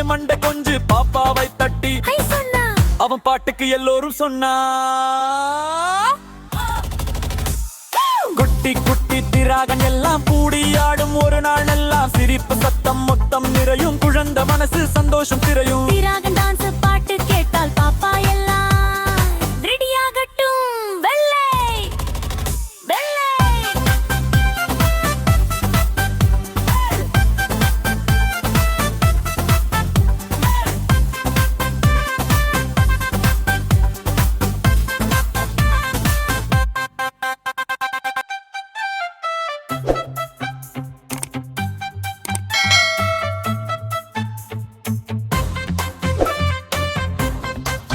மண்டை கொஞ்சு பாப்பாவை தட்டி அவன் பாட்டுக்கு எல்லோரும் சொன்னா குட்டி குட்டி திராகன் எல்லாம் கூடி ஆடும் ஒரு நாள் எல்லாம் சிரிப்பு சத்தம் மொத்தம் நிறையும் குழந்த மனசு சந்தோஷம் திரையும் திராகன் டான்ஸ் பாட்டு கேட்டால் பாப்பா எல்லாம் ரெடியாகட்டும் வெள்ளை வெள்ளை